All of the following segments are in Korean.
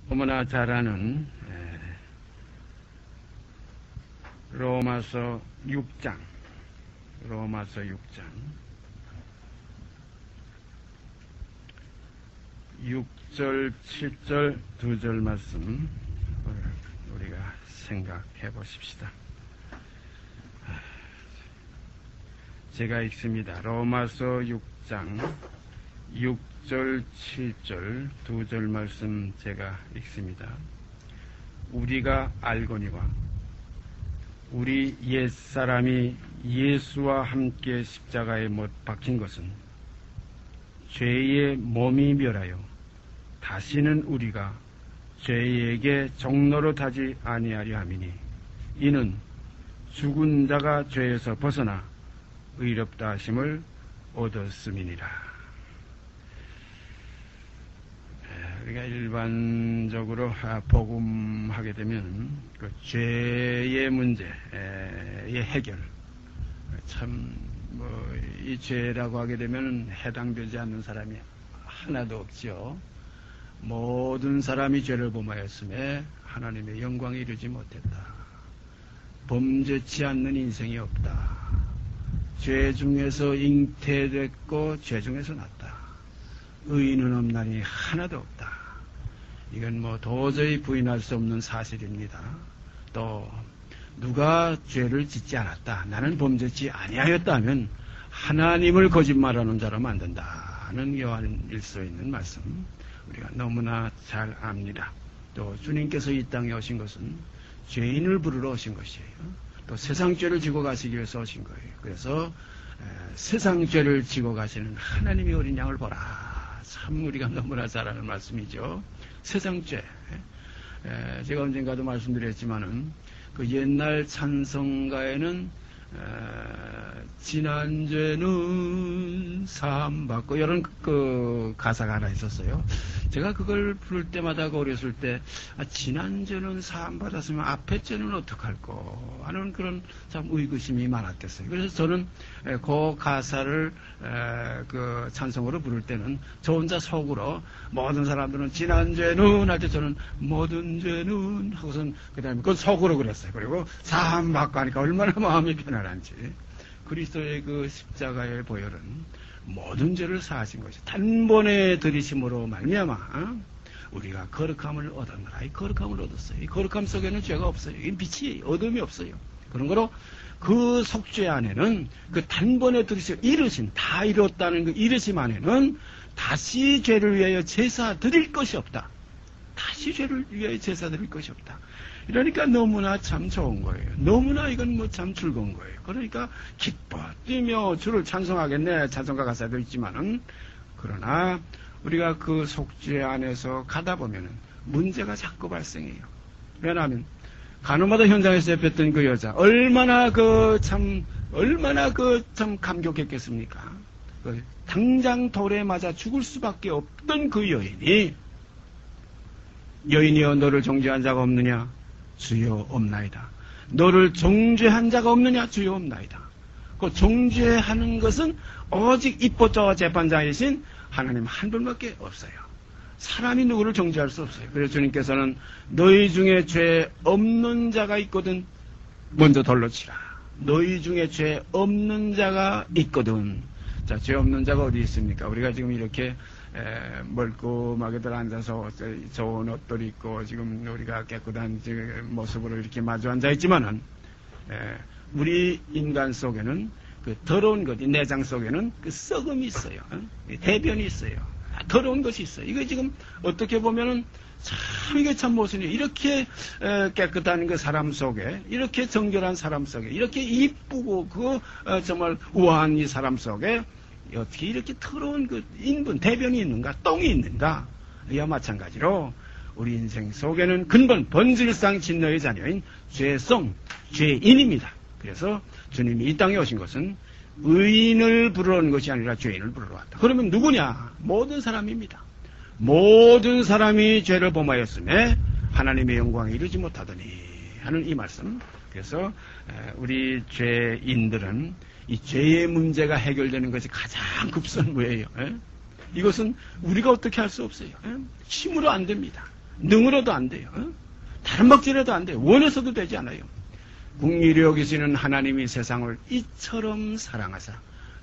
너무나 잘 아는 로마서 6장 6절 7절 두 절 말씀 우리가 생각해 보십시다. 제가 읽습니다. 로마서 6장 6절 7절 두 절 말씀 제가 읽습니다. 우리가 알거니와 우리 옛사람이 예수와 함께 십자가에 못 박힌 것은 죄의 몸이 멸하여 다시는 우리가 죄에게 종노릇하지 아니하려 함이니 이는 죽은 자가 죄에서 벗어나 의롭다 하심을 얻었음이니라. 우리가 일반적으로 복음하게 되면 그 죄의 문제의 해결, 참 이 죄라고 하게 되면 해당되지 않는 사람이 하나도 없지요. 모든 사람이 죄를 범하였음에 하나님의 영광에 이르지 못했다. 범죄치 않는 인생이 없다. 죄 중에서 잉태됐고 죄 중에서 났다. 의인은 없나니 하나도 없다. 이건 도저히 부인할 수 없는 사실입니다. 또 누가 죄를 짓지 않았다, 나는 범죄치 아니하였다 하면 하나님을 거짓말하는 자로 만든다는 요한 1서에 있는 말씀 우리가 너무나 잘 압니다. 또 주님께서 이 땅에 오신 것은 죄인을 부르러 오신 것이에요. 또 세상 죄를 지고 가시기 위해서 오신 거예요. 그래서 세상 죄를 지고 가시는 하나님의 어린 양을 보라. 참 우리가 너무나 잘 아는 말씀이죠. 세상 죄. 제가 언젠가도 말씀드렸지만은 그 옛날 찬송가에는 지난 죄는 사함받고 이런 그 가사가 하나 있었어요. 제가 그걸 부를 때마다 어렸을 때 지난 죄는 사함받았으면 앞의 죄는 어떡할꼬 하는 그런 참 의구심이 많았겠어요. 그래서 저는 그 가사를 그 찬송으로 부를 때는 저 혼자 속으로 모든 사람들은 지난 죄는 할 때 저는 모든 죄는 하고선 그 다음에 그건 속으로 그랬어요. 그리고 사함받고 하니까 얼마나 마음이 편안한지. 그리스도의 그 십자가의 보혈은 모든 죄를 사하신 것이 단번에 들이심으로 말미암아 우리가 거룩함을 얻었노라. 이 거룩함을 얻었어요. 이 거룩함 속에는 죄가 없어요. 이 빛이 어둠이 없어요. 그런 거로 그 속죄 안에는 그 단번에 들이심 이르심 다 이뤘다는 그 이르심 안에는 다시 죄를 위하여 제사 드릴 것이 없다. 다시 죄를 위하여 제사 드릴 것이 없다. 이러니까 너무나 참 좋은 거예요. 너무나 이건 참 즐거운 거예요. 그러니까 기뻐 뛰며 주를 찬송하겠네. 찬송가 가사도 있지만은 그러나 우리가 그 속죄 안에서 가다 보면은 문제가 자꾸 발생해요. 왜냐하면 간호마다 현장에서 잡혔던 그 여자 얼마나 참 감격했겠습니까? 당장 돌에 맞아 죽을 수밖에 없던 그 여인이여 너를 정죄한 자가 없느냐? 주여 없나이다. 너를 정죄한 자가 없느냐? 주여 없나이다. 그 정죄하는 것은 오직 입법자와 재판장이신 하나님 한 분밖에 없어요. 사람이 누구를 정죄할 수 없어요. 그래서 주님께서는 너희 중에 죄 없는 자가 있거든 먼저 돌로 치라. 너희 중에 죄 없는 자가 있거든. 자, 죄 없는 자가 어디 있습니까? 우리가 지금 이렇게 멀끔하게들 앉아서 좋은 옷들 입고 지금 우리가 깨끗한 모습으로 이렇게 마주 앉아 있지만은 우리 인간 속에는 그 더러운 것, 내장 속에는 그 썩음이 있어요. 대변이 있어요. 더러운 것이 있어요. 이거 지금 어떻게 보면은 참 이게 참 모순이에요. 이렇게 깨끗한 그 사람 속에, 이렇게 정결한 사람 속에, 이렇게 이쁘고 정말 우아한 이 사람 속에 어떻게 이렇게 더러운 그 인분, 대변이 있는가, 똥이 있는가? 이와 마찬가지로 우리 인생 속에는 근본 본질상 진노의 자녀인 죄성, 죄인입니다. 그래서 주님이 이 땅에 오신 것은 의인을 부르러 온 것이 아니라 죄인을 부르러 왔다. 그러면 누구냐? 모든 사람입니다. 모든 사람이 죄를 범하였음에 하나님의 영광에 이르지 못하더니 하는 이 말씀. 그래서 우리 죄인들은 이 죄의 문제가 해결되는 것이 가장 급선무예요. 이것은 우리가 어떻게 할 수 없어요. 힘으로 안 됩니다. 능으로도 안 돼요. 다른 박질해도 안 돼요. 원해서도 되지 않아요. 긍휼히 여기시는 하나님이 세상을 이처럼 사랑하사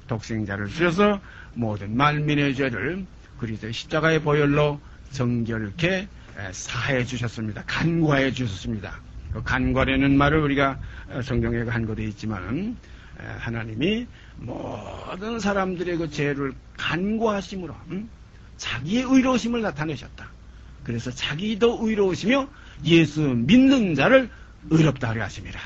독생자를 주셔서 모든 만민의 죄를 그리스도의 십자가의 보혈로 정결케 사해 주셨습니다. 간과해 주셨습니다. 그 간과라는 말을 우리가 성경에 간과되어 있지만 하나님이 모든 사람들의 그 죄를 간과하심으로 자기의 의로우심을 나타내셨다. 그래서 자기도 의로우시며 예수 믿는 자를 의롭다 하려 하심이라.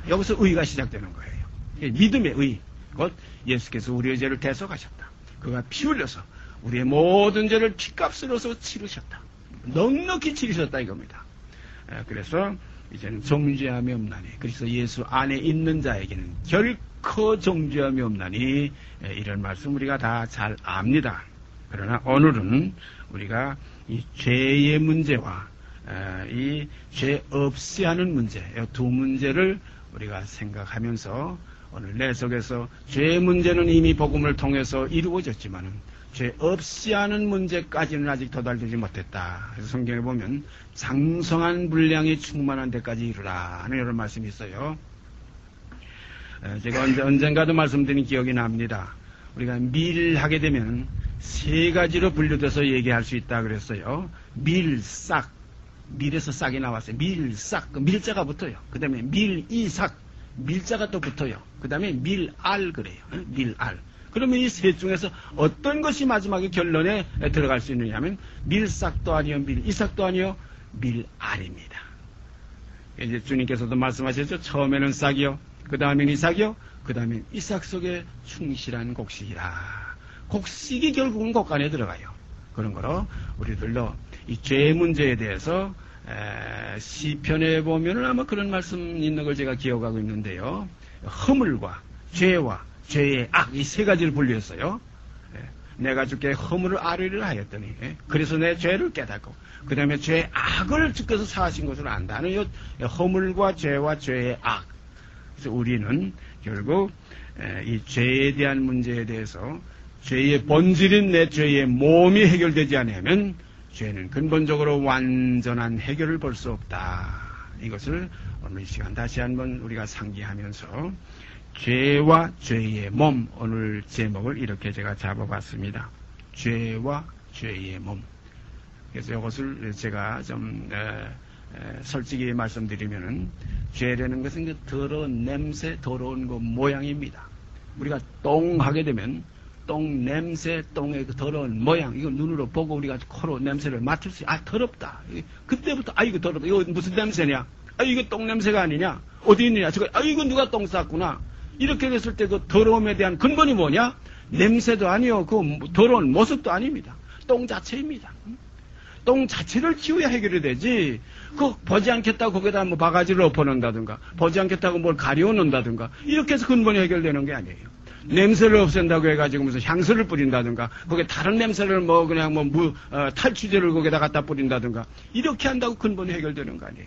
여기서 의가 시작되는 거예요. 믿음의 의. 곧 예수께서 우리의 죄를 대속하셨다. 그가 피 흘려서 우리의 모든 죄를 피값으로서 치르셨다. 넉넉히 치르셨다 이겁니다. 그래서 이제는 정죄함이 없나니, 그래서 예수 안에 있는 자에게는 결코 정죄함이 없나니, 이런 말씀 우리가 다 잘 압니다. 그러나 오늘은 우리가 이 죄의 문제와 이 죄 없이 하는 문제, 이 두 문제를 우리가 생각하면서 오늘 내 속에서 죄의 문제는 이미 복음을 통해서 이루어졌지만은 죄 없이 하는 문제까지는 아직 도달되지 못했다. 그래서 성경에 보면 장성한 분량이 충만한 데까지 이르라 하는 이런 말씀이 있어요. 제가 언젠가도 말씀드린 기억이 납니다. 우리가 밀하게 되면 세 가지로 분류돼서 얘기할 수 있다 그랬어요. 밀, 싹. 밀에서 싹이 나왔어요. 밀, 싹. 그 밀자가 붙어요. 그 다음에 밀, 이, 싹. 밀자가 또 붙어요. 그 다음에 밀, 알 그래요. 밀, 알. 그러면 이 셋 중에서 어떤 것이 마지막에 결론에 들어갈 수 있느냐 하면 밀싹도 아니요, 밀이싹도 아니요, 밀알입니다. 이제 주님께서도 말씀하셨죠. 처음에는 싹이요, 그 다음엔 이싹이요, 그 다음엔 이싹 속에 충실한 곡식이라. 곡식이 결국은 곡 안에 들어가요. 그런 거로 우리들도 이 죄 문제에 대해서 시편에 보면은 아마 그런 말씀 있는 걸 제가 기억하고 있는데요. 허물과 죄와 죄의 악, 이 세 가지를 분류했어요. 내가 주께 허물을 아뢰리라 하였더니, 그래서 내 죄를 깨닫고, 그 다음에 죄의 악을 주께서 사하신 것을 안다는 이 허물과 죄와 죄의 악. 그래서 우리는 결국 이 죄에 대한 문제에 대해서 죄의 본질인 내 죄의 몸이 해결되지 않으면 죄는 근본적으로 완전한 해결을 볼 수 없다. 이것을 오늘 이 시간 다시 한번 우리가 상기하면서 죄와 죄의 몸, 오늘 제목을 이렇게 제가 잡아봤습니다. 죄와 죄의 몸. 그래서 이것을 제가 좀 솔직히 말씀드리면은 죄라는 것은 더러운 냄새, 더러운 그 모양입니다. 우리가 똥 하게 되면 똥 냄새, 똥의 그 더러운 모양, 이거 눈으로 보고 우리가 코로 냄새를 맡을 수, 더럽다. 그때부터 이거 더럽다. 이거 무슨 냄새냐? 이거 똥 냄새가 아니냐? 어디 있느냐? 이거 누가 똥 쌌구나. 이렇게 됐을 때 그 더러움에 대한 근본이 뭐냐? 냄새도 아니요, 그 더러운 모습도 아닙니다. 똥 자체입니다. 똥 자체를 치워야 해결이 되지, 보지 않겠다고 거기다 뭐 바가지를 엎어놓는다든가, 보지 않겠다고 뭘 가려놓는다든가, 이렇게 해서 근본이 해결되는 게 아니에요. 냄새를 없앤다고 해가지고 무슨 향수를 뿌린다든가, 거기에 다른 냄새를 탈취제를 거기다 갖다 뿌린다든가, 이렇게 한다고 근본이 해결되는 거 아니에요.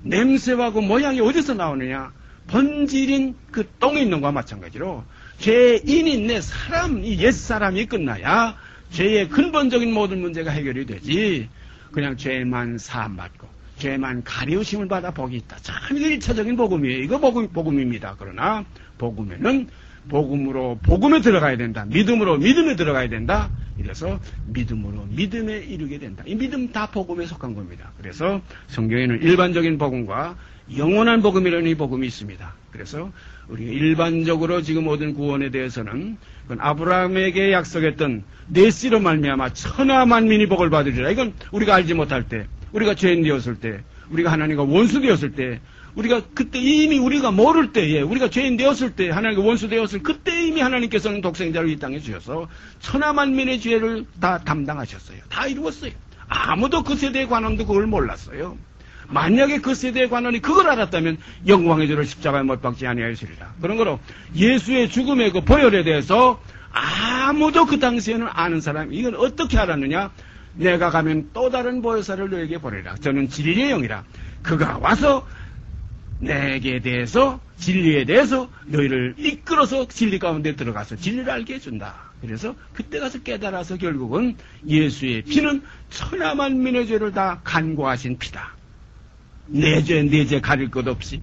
냄새와 그 모양이 어디서 나오느냐? 본질인 그 똥에 있는 것과 마찬가지로 죄인인 내 사람, 이 옛사람이 끝나야 죄의 근본적인 모든 문제가 해결이 되지, 그냥 죄만 사함받고 죄만 가리우심을 받아 복이 있다. 참 이거 1차적인 복음이에요. 이거 복음입니다. 그러나 복음에는 복음에 들어가야 된다. 믿음으로 믿음에 들어가야 된다. 이래서 믿음으로 믿음에 이르게 된다. 이 믿음 다 복음에 속한 겁니다. 그래서 성경에는 일반적인 복음과 영원한 복음이라는 이 복음이 있습니다. 그래서 우리가 일반적으로 지금 모든 구원에 대해서는 아브라함에게 약속했던 내 씨로 말미암아 천하 만민이 복을 받으리라. 이건 우리가 알지 못할 때, 우리가 죄인 되었을 때, 우리가 하나님과 원수 되었을 때, 우리가 그때 이미 우리가 모를 때에, 우리가 죄인 되었을 때, 하나님과 원수 되었을 그때 이미 하나님께서는 독생자를 이 땅에 주셔서 천하 만민의 죄를 다 담당하셨어요. 다 이루었어요. 아무도 그 세대의 관원도 그걸 몰랐어요. 만약에 그 세대의 관원이 그걸 알았다면 영광의 죄를 십자가에 못 박지 아니하였으리라. 그런 거로 예수의 죽음의 그 보혈에 대해서 아무도 그 당시에는 아는 사람이, 이건 어떻게 알았느냐? 내가 가면 또 다른 보혜사를 너에게 보내라. 저는 진리의 영이라. 그가 와서 내게 대해서, 진리에 대해서 너희를 이끌어서 진리 가운데 들어가서 진리를 알게 해준다. 그래서 그때 가서 깨달아서 결국은 예수의 피는 천하 만민의 죄를 다 간구하신 피다. 내 죄, 네 죄 가릴 것 없이,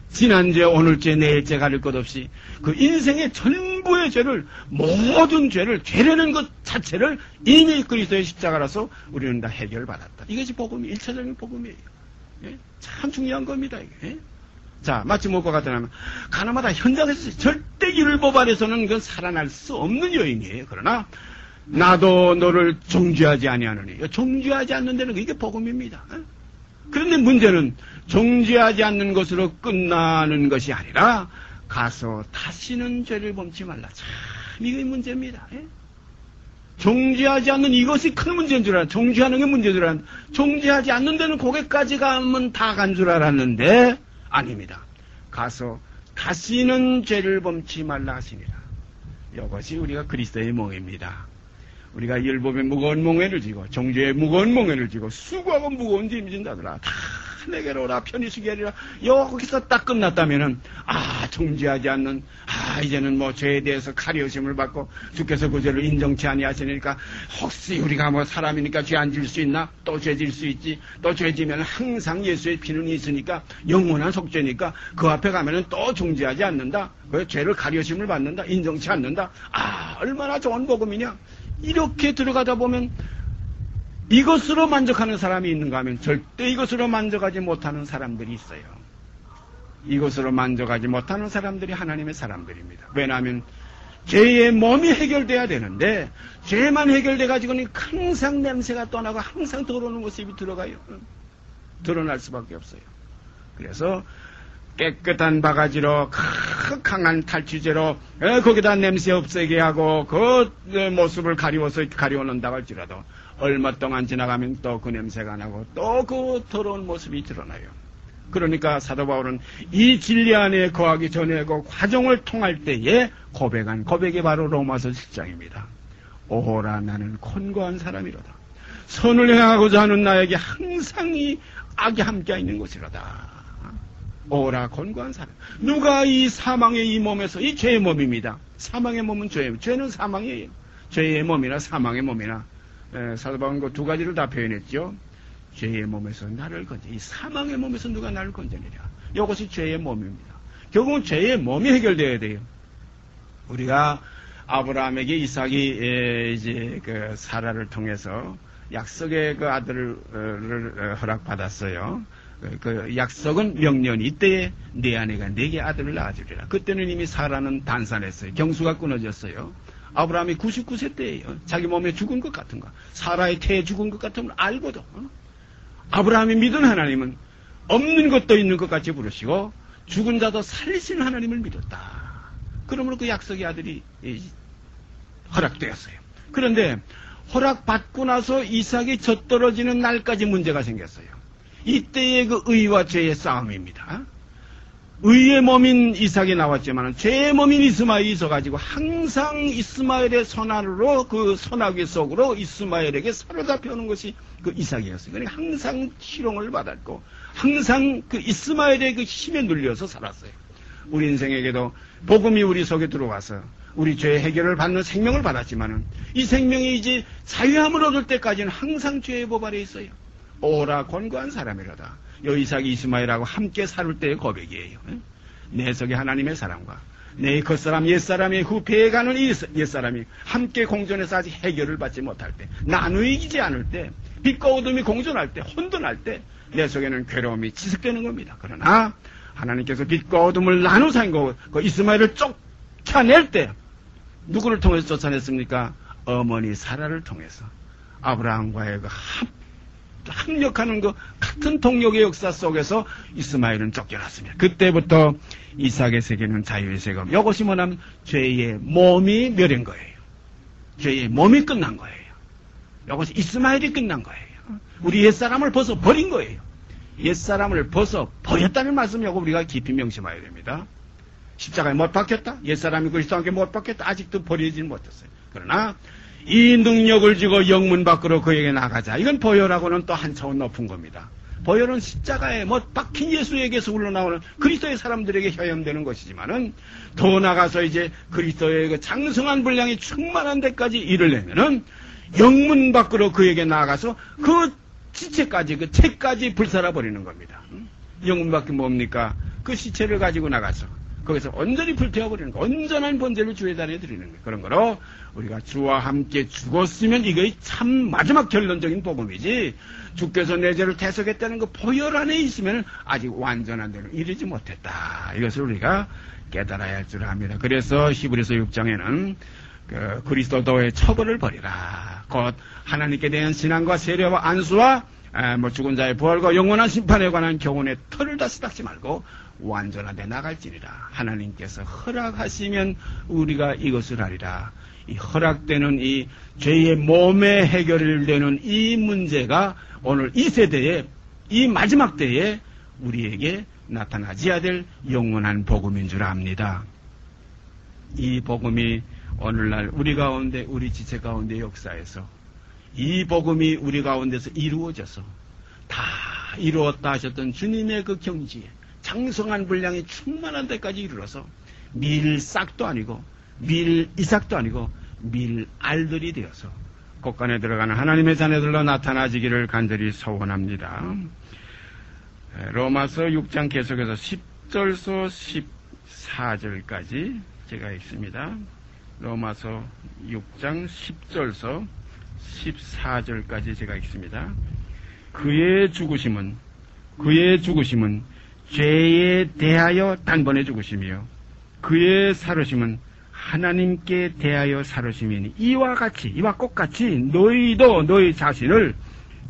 지난죄, 오늘죄, 내일죄 가릴 것 없이 그 인생의 전부의 죄를, 모든 죄를, 죄라는 것 자체를 이미 그리스도의 십자가라서 우리는 다 해결받았다. 이것이 복음이, 1차적인 복음이에요. 예? 참 중요한 겁니다, 이게. 예? 자, 마치 무엇과 같으냐면, 가나마다 현장에서 절대 율법 아래서는 그건 살아날 수 없는 요인이에요. 그러나, 나도 너를 정죄하지 아니하느니. 정죄하지 않는 데는 이게 복음입니다. 예? 그런데 문제는 정죄하지 않는 것으로 끝나는 것이 아니라 가서 다시는 죄를 범치 말라. 참 이게 문제입니다. 예? 정죄하지 않는 이것이 큰 문제인 줄 알았는데, 정죄하는 게 문제인 줄 알았는데, 정죄하지 않는 데는 거기까지 가면 다 간 줄 알았는데 아닙니다. 가서 다시는 죄를 범치 말라 하시니라. 이것이 우리가 그리스도의 몽입니다. 우리가 율법의 무거운 몽에를 지고 정죄의 무거운 몽에를 지고 수고하고 무거운 짐 진다더라. 다 내게로 오라 편히 쉬게 하리라. 여기서 딱 끝났다면은 정죄하지 않는 이제는 뭐 죄에 대해서 가려심을 받고 주께서 그 죄를 인정치 아니하시니까 혹시 우리가 뭐 사람이니까 죄 안 질 수 있나? 또 죄 질 수 있지. 또 죄 지면 항상 예수의 피는 있으니까 영원한 속죄니까 그 앞에 가면은 또 정죄하지 않는다. 그 죄를 가려심을 받는다. 인정치 않는다. 얼마나 좋은 복음이냐. 이렇게 들어가다 보면 이것으로 만족하는 사람이 있는가 하면 절대 이것으로 만족하지 못하는 사람들이 있어요. 이것으로 만족하지 못하는 사람들이 하나님의 사람들입니다. 왜냐하면 죄의 몸이 해결돼야 되는데 죄만 해결돼 가지고는 항상 냄새가 떠나고 항상 더러운 모습이 들어가요. 드러날 수밖에 없어요. 그래서 깨끗한 바가지로 강한 탈취제로 거기다 냄새 없애게 하고 그 모습을 가리워서 가려놓는다고 할지라도 얼마 동안 지나가면 또 그 냄새가 나고 또 그 더러운 모습이 드러나요. 그러니까 사도 바울은 이 진리 안에 거하기 전에 그 과정을 통할 때에 고백한 고백이 바로 로마서 7장입니다. 오호라 나는 곤고한 사람이로다. 선을 행하고자 하는 나에게 항상 이 악이 함께 있는 것이로다. 오라 곤고한 사람. 누가 이 사망의 이 몸에서, 이 죄의 몸입니다. 사망의 몸은 죄는 사망이에요. 죄의 몸이나 사망의 몸이나 사도 바울은 그 두 가지를 다 표현했죠. 죄의 몸에서 나를 건져. 이 사망의 몸에서 누가 나를 건져내랴. 이것이 죄의 몸입니다. 결국은 죄의 몸이 해결되어야 돼요. 우리가 아브라함에게 이삭이 이제 그 사라를 통해서 약속의 그 아들을 허락받았어요. 그 약속은 명년이 이때에 네 아내가 네게 아들을 낳아주리라. 그때는 이미 사라는 단산했어요. 경수가 끊어졌어요. 아브라함이 99세 때예요. 자기 몸에 죽은 것 같은가, 사라의 태에 죽은 것 같으면 알고도 아브라함이 믿은 하나님은 없는 것도 있는 것 같이 부르시고 죽은 자도 살리시는 하나님을 믿었다. 그러므로 그 약속의 아들이 허락되었어요. 그런데 허락받고 나서 이삭이 젖떨어지는 날까지 문제가 생겼어요. 이때의 그 의와 죄의 싸움입니다. 의의 몸인 이삭이 나왔지만 죄의 몸인 이스마엘이 있어가지고 항상 이스마엘의 선악으로 그 선악의 속으로 이스마엘에게 사로잡혀오는 것이 그 이삭이었어요. 그러니까 항상 희롱을 받았고 항상 그 이스마엘의 그 힘에 눌려서 살았어요. 우리 인생에게도 복음이 우리 속에 들어와서 우리 죄의 해결을 받는 생명을 받았지만은 이 생명이 이제 자유함을 얻을 때까지는 항상 죄의 법 아래 있어요. 오라 곤고한 사람이로다. 요 이삭이 이스마엘하고 함께 살을 때의 고백이에요. 내 속에 하나님의 사람과 내 겉사람 옛사람의 후패에 가는 이 옛사람이 함께 공존해서 아직 해결을 받지 못할 때, 나누이지 않을 때, 빛과 어둠이 공존할 때, 혼돈할 때 내 속에는 괴로움이 지속되는 겁니다. 그러나 하나님께서 빛과 어둠을 나누사 그 이스마엘을 쫓아낼 때 누구를 통해서 쫓아냈습니까? 어머니 사라를 통해서 아브라함과의 그 합력하는 그 같은 동력의 역사 속에서 이스마엘은 쫓겨났습니다. 그때부터 이삭의 세계는 자유의 세계. 이것이 뭐냐면 죄의 몸이 멸한 거예요. 죄의 몸이 끝난 거예요. 이것이 이스마엘이 끝난 거예요. 우리 옛사람을 벗어 버린 거예요. 옛사람을 벗어 버렸다는 말씀이고 우리가 깊이 명심해야 됩니다. 십자가에 못 박혔다. 옛사람이 그리스도와 함께 못 박혔다. 아직도 버리지 못했어요. 그러나 이 능력을 지고 영문 밖으로 그에게 나가자. 이건 보혈하고는 또 한 차원 높은 겁니다. 보혈은 십자가에 박힌 예수에게서 흘러나오는 그리스도의 사람들에게 효염되는 것이지만은 더 나가서 이제 그리스도의 그 장성한 분량이 충만한 데까지 이르려면은 영문 밖으로 그에게 나아가서 그 지체까지 그 채까지 불살아 버리는 겁니다. 영문 밖에 뭡니까? 그 시체를 가지고 나가서 거기서 온전히 불태워버리는 거, 온전한 번제를 주의 단에 드리는 거예요. 그런 거로 우리가 주와 함께 죽었으면 이게 참 마지막 결론적인 복음이지, 주께서 내 죄를 대속했다는 그 보혈 안에 있으면 아직 완전한 데로 이르지 못했다. 이것을 우리가 깨달아야 할 줄 압니다. 그래서 히브리서 6장에는 그 그리스도도의 처벌을 버리라. 곧 하나님께 대한 신앙과 세례와 안수와 죽은 자의 부활과 영원한 심판에 관한 교훈의 털을 다 쓰닥지 말고 완전한 데 나갈지니라. 하나님께서 허락하시면 우리가 이것을 하리라. 이 허락되는 이 죄의 몸에 해결되는 이 문제가 오늘 이 세대에, 이 마지막 때에 우리에게 나타나지야 될 영원한 복음인 줄 압니다. 이 복음이 오늘날 우리 가운데, 우리 지체 가운데 역사에서 이 복음이 우리 가운데서 이루어져서 다 이루었다 하셨던 주님의 그 경지에 장성한 분량이 충만한 데까지 이르러서 밀싹도 아니고 밀이삭도 아니고 밀알들이 되어서 곳간에 들어가는 하나님의 자녀들로 나타나지기를 간절히 소원합니다. 로마서 6장 계속해서 10절서 14절까지 제가 읽습니다. 로마서 6장 10절서 14절까지 제가 읽습니다. 그의 죽으심은 죄에 대하여 단번에 죽으심이요 그의 살으심은 하나님께 대하여 살으심이니 이와 똑같이 너희도 너희 자신을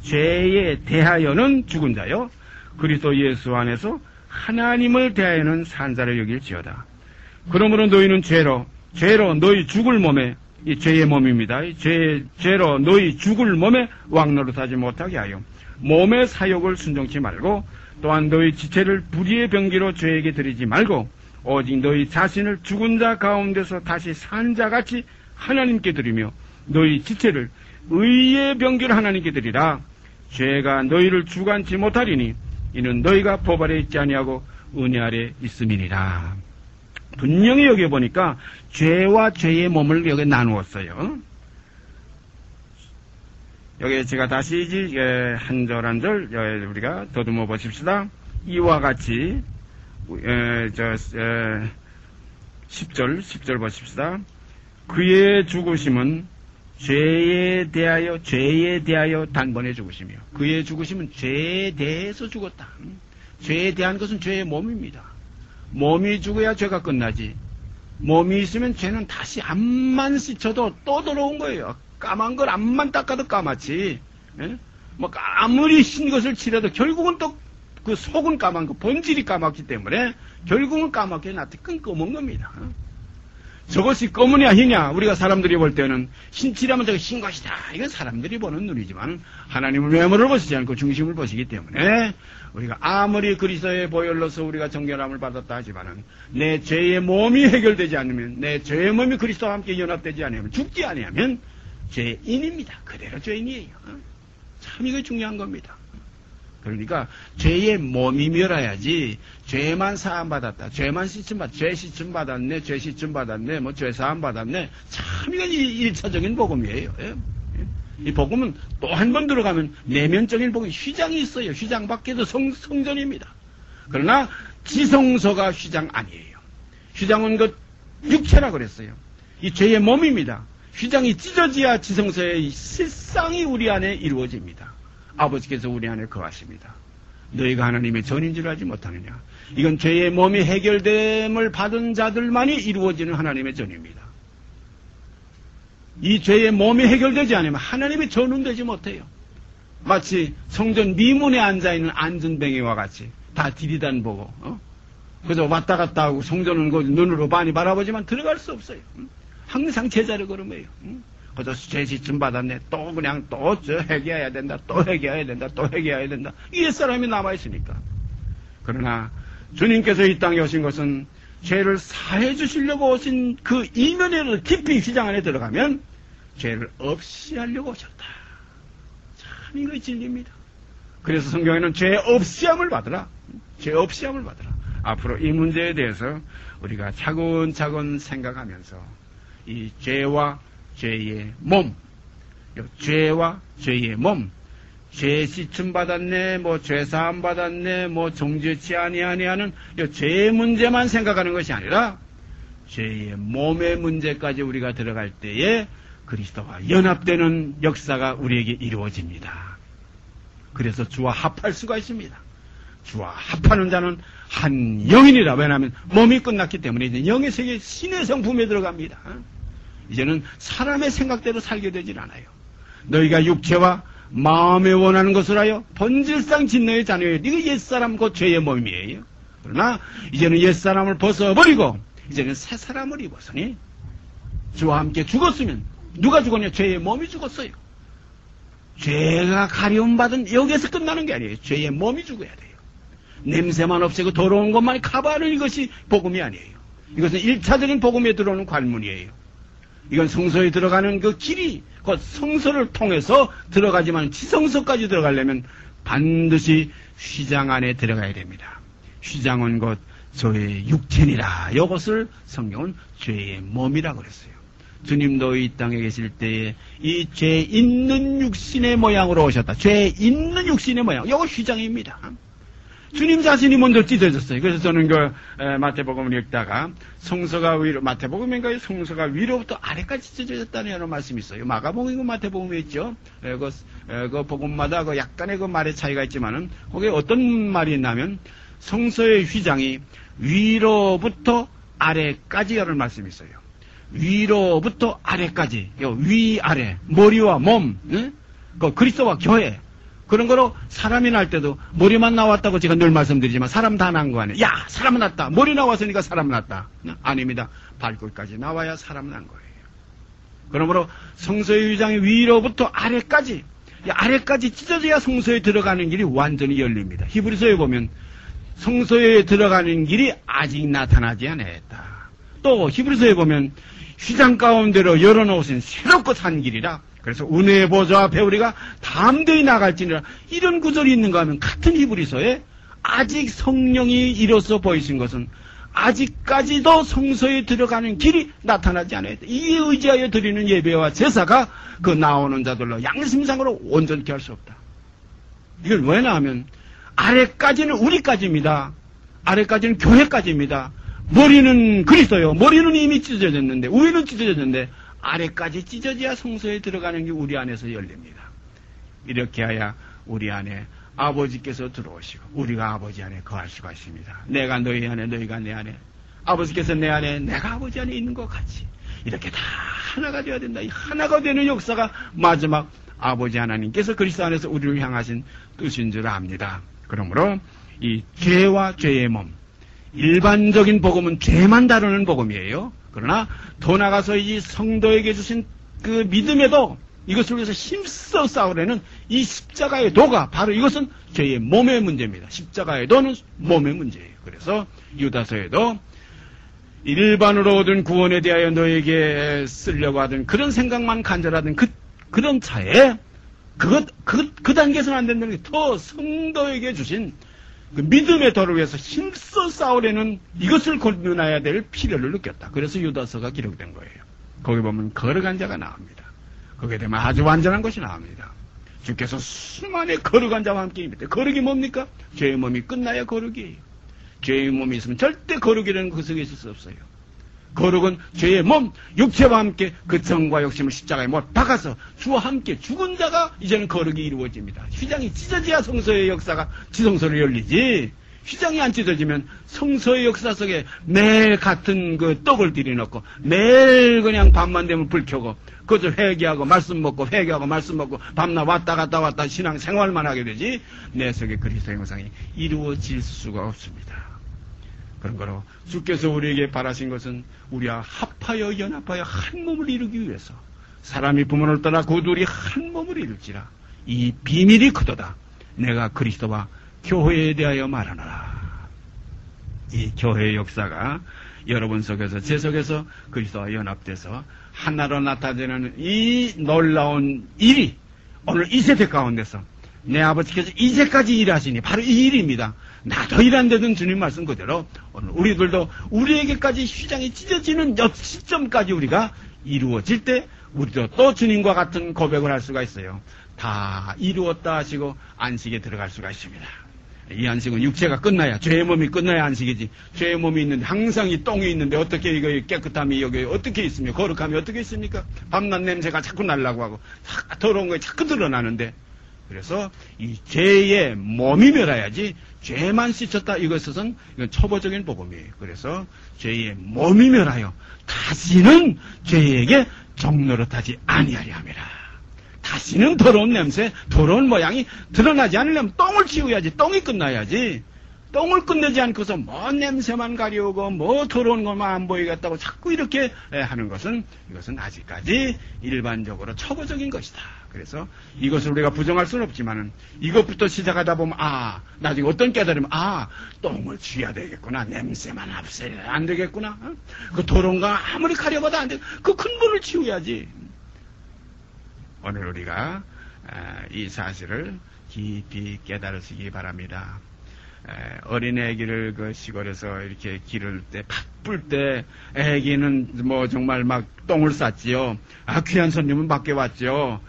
죄에 대하여는 죽은 자요 그리스도 예수 안에서 하나님을 대하여는 산 자를 여길지어다. 그러므로 너희는 죄로 너희 죽을 몸에, 이 죄의 몸입니다. 죄로 너희 죽을 몸에 왕노릇하지 못하게 하여 몸의 사욕을 순종치 말고 또한 너희 지체를 불의의 병기로 죄에게 드리지 말고 오직 너희 자신을 죽은 자 가운데서 다시 산 자같이 하나님께 드리며 너희 지체를 의의 병기로 하나님께 드리라. 죄가 너희를 주관치 못하리니 이는 너희가 법 아래 있지 아니하고 은혜 아래 있음이니라. 분명히 여기 보니까 죄와 죄의 몸을 여기 나누었어요. 여기 제가 다시 한 절 한 절 우리가 더듬어 보십시다. 이와 같이 10절 보십시다. 그의 죽으심은 죄에 대하여 단번에 죽으시며 그의 죽으심은 죄에 대해서 죽었다. 죄에 대한 것은 죄의 몸입니다. 몸이 죽어야 죄가 끝나지. 몸이 있으면 죄는 다시 암만 씻어도 또 들어온 거예요. 까만 걸 암만 닦아도 까맣지. 예? 아무리 흰 것을 칠해도 결국은 또 그 속은 까만 거, 본질이 까맣기 때문에 결국은 까맣게 나타난 검은 겁니다. 저것이 검으냐 흰냐, 우리가 사람들이 볼 때는 흰칠하면 저거 흰 것이다. 이건 사람들이 보는 눈이지만 하나님은 외모를 보시지 않고 중심을 보시기 때문에 우리가 아무리 그리스도의 보혈로서 우리가 정결함을 받았다 하지만은 내 죄의 몸이 해결되지 않으면, 내 죄의 몸이 그리스도와 함께 연합되지 않으면, 죽지 아니하면 죄인입니다. 그대로 죄인이에요. 참 이거 중요한 겁니다. 그러니까 죄의 몸이 멸해야지 죄만 사함받았다, 죄만 씻음받았다, 죄 씻음받았네, 죄 씻음받았네, 죄 사함받았네. 참 이건 1차적인 복음이에요. 이 복음은 또 한 번 들어가면 내면적인 복음, 휘장이 있어요. 휘장 밖에도 성전입니다. 그러나 지성소가 휘장 아니에요. 휘장은 그 육체라 그랬어요. 이 죄의 몸입니다. 휘장이 찢어져야 지성소의 실상이 우리 안에 이루어집니다. 아버지께서 우리 안에 거하십니다. 너희가 하나님의 전인 줄 알지 못하느냐. 이건 죄의 몸이 해결됨을 받은 자들만이 이루어지는 하나님의 전입니다. 이 죄의 몸이 해결되지 않으면 하나님의 전은 되지 못해요. 마치 성전 미문에 앉아있는 안전뱅이와 같이 다 디디단 보고 그래서 왔다 갔다 하고 성전은 그 눈으로 많이 바라보지만 들어갈 수 없어요. 항상 제자를 걸음해요. 그저 죄 씻음 받았네. 또 그냥 또 회개해야 된다. 또 회개해야 된다. 또 회개해야 된다. 이 옛사람이 남아있으니까. 그러나 주님께서 이 땅에 오신 것은 죄를 사해 주시려고 오신 그 이면에를 깊이 휘장 안에 들어가면 죄를 없이 하려고 오셨다. 참 이거 진리입니다. 그래서 성경에는 죄 없이함을 받으라. 죄 없이함을 받으라. 앞으로 이 문제에 대해서 우리가 차근차근 생각하면서 이 죄와 죄의 몸, 죄와 죄의 몸, 죄 씻음 받았네, 죄 사함 받았네, 정죄치 아니하니 하는 죄의 문제만 생각하는 것이 아니라 죄의 몸의 문제까지 우리가 들어갈 때에 그리스도와 연합되는 역사가 우리에게 이루어집니다. 그래서 주와 합할 수가 있습니다. 주와 합하는 자는 한 영이니라. 왜냐하면 몸이 끝났기 때문에 이제 영의 세계 신의 성품에 들어갑니다. 이제는 사람의 생각대로 살게 되질 않아요. 너희가 육체와 마음에 원하는 것을 하여 본질상 진노의 자녀예요. 이거 옛사람 곧 죄의 몸이에요. 그러나 이제는 옛사람을 벗어버리고 이제는 새사람을 입었으니 주와 함께 죽었으면 누가 죽었냐? 죄의 몸이 죽었어요. 죄가 가려움받은 여기에서 끝나는 게 아니에요. 죄의 몸이 죽어야 돼요. 냄새만 없애고 더러운 것만 커버하는 이것이 복음이 아니에요. 이것은 1차적인 복음에 들어오는 관문이에요. 이건 성소에 들어가는 그 길이 곧 성소를 통해서 들어가지만 지성소까지 들어가려면 반드시 휘장 안에 들어가야 됩니다. 휘장은 곧 저의 육체니라. 이것을 성경은 죄의 몸이라고 그랬어요. 주님도 이 땅에 계실 때에 이 죄 있는 육신의 모양으로 오셨다. 죄 있는 육신의 모양. 이거 휘장입니다. 주님 자신이 먼저 찢어졌어요. 그래서 저는 마태복음을 읽다가 성소가 위로, 마태복음인가요? 성소가 위로부터 아래까지 찢어졌다는 말씀이 있어요. 마가복음이고 마태복음이 있죠. 그 복음마다 약간의 그 말의 차이가 있지만은 거기에 어떤 말이 있냐면 성소의 휘장이 위로부터 아래까지라는 말씀이 있어요. 위로부터 아래까지, 위아래, 머리와 몸, 그 그리스도와 교회. 그런 거로 사람이 날 때도 머리만 나왔다고 제가 늘 말씀드리지만 사람 다 난 거 아니에요. 야, 사람은 났다. 머리 나왔으니까 사람 났다. 아닙니다. 발끝까지 나와야 사람 난 거예요. 그러므로 성소의 휘장이 위로부터 아래까지, 아래까지 찢어져야 성소에 들어가는 길이 완전히 열립니다. 히브리서에 보면 성소에 들어가는 길이 아직 나타나지 않았다. 또 히브리서에 보면 휘장 가운데로 열어놓으신 새롭고 산 길이라. 그래서 은혜의 보좌 앞에 우리가 담대히 나갈지니라. 이런 구절이 있는가 하면 같은 히브리서에 아직 성령이 이로써 보이신 것은 아직까지도 성소에 들어가는 길이 나타나지 않았다. 이에 의지하여 드리는 예배와 제사가 그 나오는 자들로 양심상으로 온전케 할 수 없다. 이걸 왜냐 하면 아래까지는 우리까지입니다. 아래까지는 교회까지입니다. 머리는 그리스도요. 머리는 이미 찢어졌는데, 위는 찢어졌는데 아래까지 찢어져야 성소에 들어가는 게 우리 안에서 열립니다. 이렇게 해야 우리 안에 아버지께서 들어오시고 우리가 아버지 안에 거할 수가 있습니다. 내가 너희 안에, 너희가 내 안에, 아버지께서 내 안에, 내가 아버지 안에 있는 것 같이 이렇게 다 하나가 되어야 된다. 이 하나가 되는 역사가 마지막 아버지 하나님께서 그리스도 안에서 우리를 향하신 뜻인 줄 압니다. 그러므로 이 죄와 죄의 몸, 일반적인 복음은 죄만 다루는 복음이에요. 그러나 더 나가서 이 성도에게 주신 그 믿음에도 이것을 위해서 힘써 싸우려는 이 십자가의 도가 바로 이것은 죄의 몸의 문제입니다. 십자가의 도는 몸의 문제예요. 그래서 유다서에도 일반으로 얻은 구원에 대하여 너에게 쓰려고 하던 그런 생각만 간절하던 그런 차에 그 단계에서는 안 된다는 게 더 성도에게 주신 그 믿음의 도를 위해서 힘써 싸우려는 이것을 건너야 될 필요를 느꼈다. 그래서 유다서가 기록된 거예요. 거기 보면 거룩한 자가 나옵니다. 거기에 되면 아주 완전한 것이 나옵니다. 주께서 수많은 거룩한 자와 함께 입니다. 거룩이 뭡니까? 죄의 몸이 끝나야 거룩이에요. 죄의 몸이 있으면 절대 거룩이라는 그 속에 있을 수 없어요. 거룩은 죄의 몸, 육체와 함께 그 정과 욕심을 십자가에 못 박아서 주와 함께 죽은 자가 이제는 거룩이 이루어집니다. 휘장이 찢어져야 성소의 역사가 지성소를 열리지. 휘장이 안 찢어지면 성소의 역사 속에 매일 같은 그 떡을 들여놓고 매일 그냥 밤만 되면 불 켜고 그저 회개하고 말씀 먹고 회개하고 말씀 먹고 밤낮 왔다 갔다 신앙 생활만 하게 되지 내 속에 그리스도의 형상이 이루어질 수가 없습니다. 그런 거로 주께서 우리에게 바라신 것은 우리와 합하여 연합하여 한 몸을 이루기 위해서 사람이 부모를 떠나 그 둘이 한 몸을 이룰지라. 이 비밀이 크도다. 내가 그리스도와 교회에 대하여 말하노라. 이 교회의 역사가 여러분 속에서 제 속에서 그리스도와 연합돼서 하나로 나타내는 이 놀라운 일이 오늘 이 세대 가운데서 내 아버지께서 이제까지 일하시니 바로 이 일입니다. 나도 일한다던 주님 말씀 그대로 오늘 우리들도 우리에게까지 휘장이 찢어지는 시점까지 우리가 이루어질 때 우리도 또 주님과 같은 고백을 할 수가 있어요. 다 이루었다 하시고 안식에 들어갈 수가 있습니다. 이 안식은 육체가 끝나야, 죄의 몸이 끝나야 안식이지. 죄의 몸이 있는데, 항상 이 똥이 있는데, 어떻게 이거 깨끗함이 여기 어떻게 있습니까? 거룩함이 어떻게 있습니까? 밤낮 냄새가 자꾸 날라고 하고, 더러운 거 자꾸 드러나는데. 그래서 이 죄의 몸이 멸해야지, 죄만 씻었다 이것은 이건 초보적인 복음이에요. 그래서 죄의 몸이 멸하여 다시는 죄에게 종노릇하지 아니하려 함이라. 다시는 더러운 냄새, 더러운 모양이 드러나지 않으려면 똥을 치워야지. 똥이 끝나야지. 똥을 끝내지 않고서 뭐 냄새만 가려우고 뭐 더러운 것만 안 보이겠다고 자꾸 이렇게 하는 것은 이것은 아직까지 일반적으로 초보적인 것이다. 그래서 이것을 우리가 부정할 수는 없지만은 이것부터 시작하다 보면 나중에 어떤 깨달으면 똥을 취해야 되겠구나. 냄새만 없애야 안 되겠구나. 그 더러운 거 아무리 가려봐도 안 돼. 그 근본을 치워야지. 오늘 우리가 이 사실을 깊이 깨달으시기 바랍니다. 어린애기를 그 시골에서 이렇게 기를 때, 바쁠 때, 애기는 뭐 정말 막 똥을 쌌지요. 귀한 손님은 밖에 왔죠.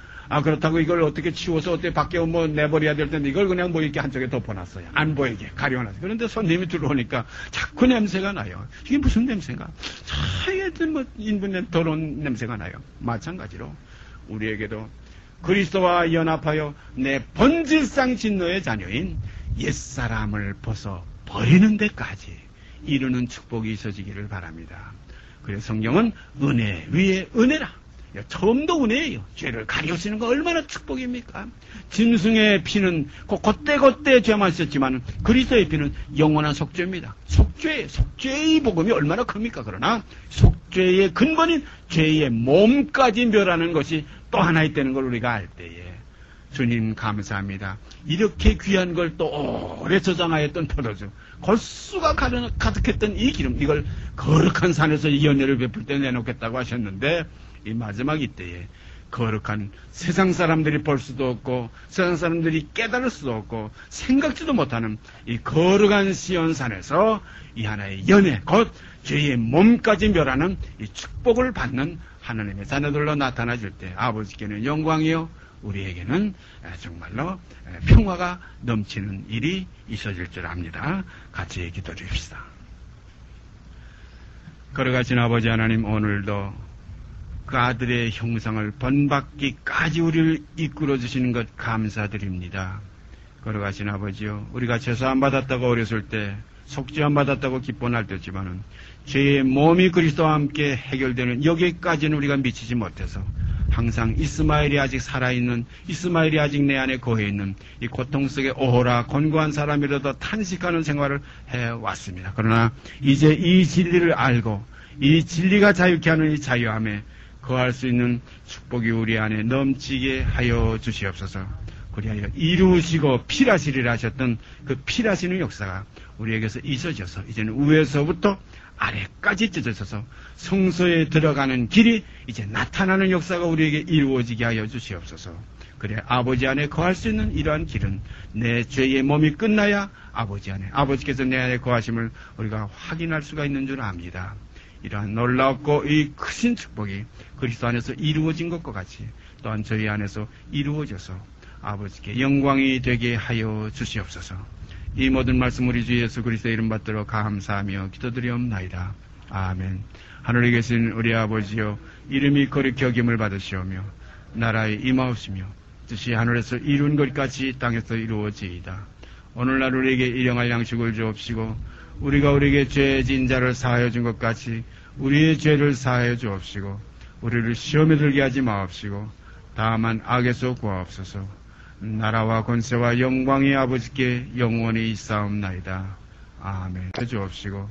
그렇다고 이걸 어떻게 치워서 어떻게 밖에 뭐 내버려야 될 텐데 이걸 그냥 뭐 이렇게 한쪽에 덮어놨어요. 안 보이게 가려놨어요. 그런데 손님이 들어오니까 자꾸 냄새가 나요. 이게 무슨 냄새가? 하여튼 뭐 인분의 더러운 냄새가 나요. 마찬가지로 우리에게도 그리스도와 연합하여 내 본질상 진노의 자녀인 옛사람을 벗어 버리는 데까지 이루는 축복이 있어지기를 바랍니다. 그래서 성경은 은혜 위에 은혜라. 처음도 은혜예요. 죄를 가리우시는 거 얼마나 축복입니까? 짐승의 피는 그때 죄만 썼지만 그리스도의 피는 영원한 속죄입니다. 속죄의 복음이 얼마나 큽니까? 그러나 속죄의 근본인 죄의 몸까지 멸하는 것이 또 하나 있다는 걸 우리가 알 때에 주님 감사합니다. 이렇게 귀한 걸 또 오래 저장하였던 포도주, 골수가 가득했던 이 기름, 이걸 거룩한 산에서 이 연회를 베풀 때 내놓겠다고 하셨는데 이 마지막 이때에 거룩한 세상 사람들이 볼 수도 없고 세상 사람들이 깨달을 수도 없고 생각지도 못하는 이 거룩한 시온산에서 이 하나의 연회, 곧 죄의 몸까지 멸하는 이 축복을 받는 하나님의 자녀들로 나타나 줄 때 아버지께는 영광이요 우리에게는 정말로 평화가 넘치는 일이 있어질 줄 압니다. 같이 기도드립시다. 거룩하신 아버지 하나님, 오늘도 그 아들의 형상을 본받기까지 우리를 이끌어 주시는 것 감사드립니다. 거룩하신 아버지요, 우리가 제사 안 받았다고 어렸을 때, 속죄 안 받았다고 기뻐할 때지만은 죄의 몸이 그리스도와 함께 해결되는 여기까지는 우리가 미치지 못해서 항상 이스마엘이 아직 살아있는, 이스마엘이 아직 내 안에 거해있는 이 고통 속에 오호라 곤고한 사람이라도 탄식하는 생활을 해왔습니다. 그러나 이제 이 진리를 알고 이 진리가 자유케 하는 이 자유함에 거할 수 있는 축복이 우리 안에 넘치게 하여 주시옵소서. 그리하여 이루시고 필하시리라 하셨던 그 필하시는 역사가 우리에게서 있어져서 이제는 위에서부터 아래까지 찢어져서 성소에 들어가는 길이 이제 나타나는 역사가 우리에게 이루어지게 하여 주시옵소서. 그래 아버지 안에 거할 수 있는 이러한 길은 내 죄의 몸이 끝나야 아버지 안에, 아버지께서 내 안에 거하심을 우리가 확인할 수가 있는 줄 압니다. 이러한 놀랍고 이 크신 축복이 그리스도 안에서 이루어진 것과 같이 또한 저희 안에서 이루어져서 아버지께 영광이 되게 하여 주시옵소서. 이 모든 말씀 우리 주 예수 그리스도의 이름 받들어 감사하며 기도드리옵나이다. 아멘. 하늘에 계신 우리 아버지여, 이름이 거룩히 여김을 받으시오며 나라에 임하옵시며 뜻이 하늘에서 이룬 것 같이 땅에서 이루어지이다. 오늘날 우리에게 일용할 양식을 주옵시고 우리가 우리에게 죄 지은 자를 사하여 준 것 같이 우리의 죄를 사하여 주옵시고 우리를 시험에 들게 하지 마옵시고 다만 악에서 구하옵소서. 나라와 권세와 영광이 아버지께 영원히 있사옵나이다. 아멘. 주옵시고